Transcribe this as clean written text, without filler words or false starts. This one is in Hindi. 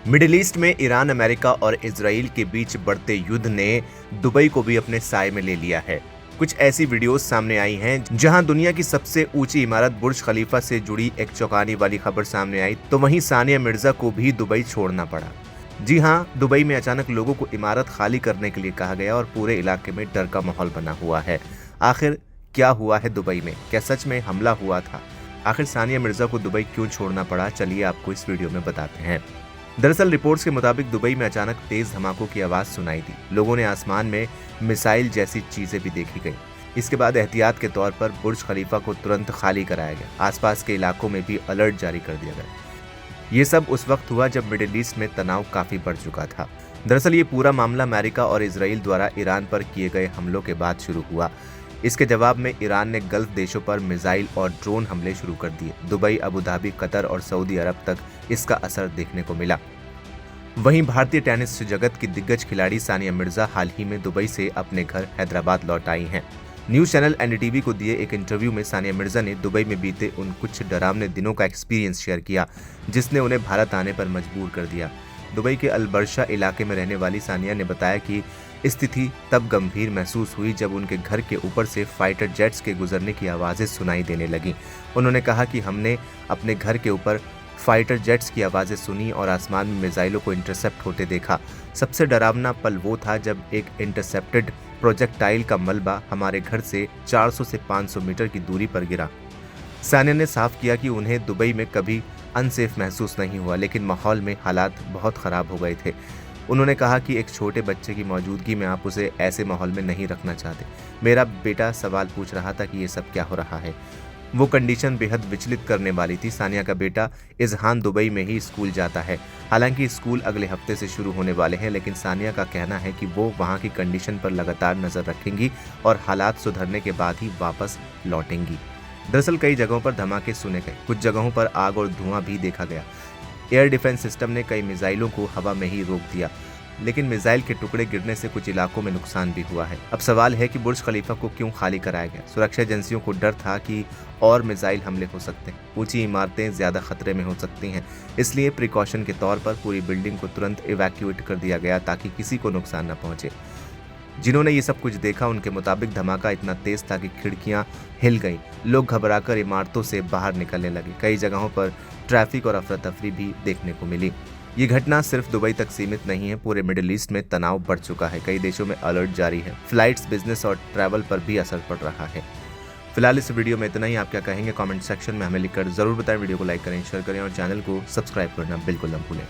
मिडिल ईस्ट में ईरान, अमेरिका और इजराइल के बीच बढ़ते युद्ध ने दुबई को भी अपने साए में ले लिया है। कुछ ऐसी वीडियोस सामने आई हैं जहां दुनिया की सबसे ऊंची इमारत बुर्ज खलीफा से जुड़ी एक चौंकाने वाली खबर सामने आई, तो वहीं सानिया मिर्जा को भी दुबई छोड़ना पड़ा। जी हां, दुबई में अचानक लोगों को इमारत खाली करने के लिए कहा गया और पूरे इलाके में डर का माहौल बना हुआ है। आखिर क्या हुआ है दुबई में? क्या सच में हमला हुआ था? आखिर सानिया मिर्जा को दुबई क्यों छोड़ना पड़ा? चलिए आपको इस वीडियो में बताते हैं। दरअसल रिपोर्ट्स के मुताबिक दुबई में अचानक तेज धमाकों की आवाज सुनाई दी। लोगों ने आसमान में मिसाइल जैसी चीजें भी देखी गई। इसके बाद एहतियात के तौर पर बुर्ज खलीफा को तुरंत खाली कराया गया। आसपास के इलाकों में भी अलर्ट जारी कर दिया गया। ये सब उस वक्त हुआ जब मिडिल ईस्ट में तनाव काफी बढ़ चुका था। दरअसल ये पूरा मामला अमेरिका और इजराइल द्वारा ईरान पर किए गए हमलों के बाद शुरू हुआ। इसके जवाब में ईरान ने गल्फ देशों पर मिसाइल और ड्रोन हमले शुरू कर दिए। दुबई, अबू धाबी, कतर और सऊदी अरब तक इसका असर देखने को मिला। वहीं भारतीय टेनिस जगत की दिग्गज खिलाड़ी सानिया मिर्जा हाल ही में दुबई से अपने घर हैदराबाद लौट आई हैं। न्यूज चैनल एनडीटीवी को दिए एक इंटरव्यू में सानिया मिर्जा ने दुबई में बीते उन कुछ डरावने दिनों का एक्सपीरियंस शेयर किया जिसने उन्हें भारत आने पर मजबूर कर दिया। दुबई के अलबर्शा इलाके में रहने वाली सानिया ने बताया कि स्थिति तब गंभीर महसूस हुई जब उनके घर के ऊपर से फाइटर जेट्स के गुजरने की आवाज़ें सुनाई देने लगीं। उन्होंने कहा कि हमने अपने घर के ऊपर फाइटर जेट्स की आवाज़ें सुनी और आसमान में मिसाइलों को इंटरसेप्ट होते देखा। सबसे डरावना पल वो था जब एक इंटरसेप्टेड प्रोजेक्टाइल का मलबा हमारे घर से 400 से 500 मीटर की दूरी पर गिरा। सानिया ने साफ किया कि उन्हें दुबई में कभी अनसेफ महसूस नहीं हुआ, लेकिन माहौल में हालात बहुत ख़राब हो गए थे। उन्होंने कहा कि एक छोटे बच्चे की मौजूदगी में आप उसे ऐसे माहौल में नहीं रखना चाहते। मेरा बेटा सवाल पूछ रहा था कि ये सब क्या हो रहा है। वो कंडीशन बेहद विचलित करने वाली थी। सानिया का बेटा इजहान दुबई में ही स्कूल जाता है। हालांकि स्कूल अगले हफ्ते से शुरू होने वाले हैं, लेकिन सानिया का कहना है कि वो वहाँ की कंडीशन पर लगातार नज़र रखेंगी और हालात सुधरने के बाद ही वापस लौटेंगी। दरअसल कई जगहों पर धमाके सुने गए, कुछ जगहों पर आग और धुआं भी देखा गया। एयर डिफेंस सिस्टम ने कई मिसाइलों को हवा में ही रोक दिया, लेकिन मिसाइल के टुकड़े गिरने से कुछ इलाकों में नुकसान भी हुआ है। अब सवाल है कि बुर्ज खलीफा को क्यों खाली कराया गया? सुरक्षा एजेंसियों को डर था कि और मिसाइल हमले हो सकते हैं, ऊंची इमारतें ज्यादा खतरे में हो सकती हैं। इसलिए प्रिकॉशन के तौर पर पूरी बिल्डिंग को तुरंत इवैक्यूएट कर दिया गया ताकि किसी को नुकसान न पहुंचे। जिन्होंने ये सब कुछ देखा उनके मुताबिक धमाका इतना तेज था कि खिड़कियां हिल गईं। लोग घबराकर इमारतों से बाहर निकलने लगे। कई जगहों पर ट्रैफिक और अफरा तफरी भी देखने को मिली। ये घटना सिर्फ दुबई तक सीमित नहीं है, पूरे मिडिल ईस्ट में तनाव बढ़ चुका है। कई देशों में अलर्ट जारी है। फ्लाइट्स, बिजनेस और ट्रैवल पर भी असर पड़ रहा है। फिलहाल इस वीडियो में इतना ही। आप क्या कहेंगे कमेंट सेक्शन में हमें लिखकर जरूर बताएं। वीडियो को लाइक करें, शेयर करें और चैनल को सब्सक्राइब करना बिल्कुल न भूलें।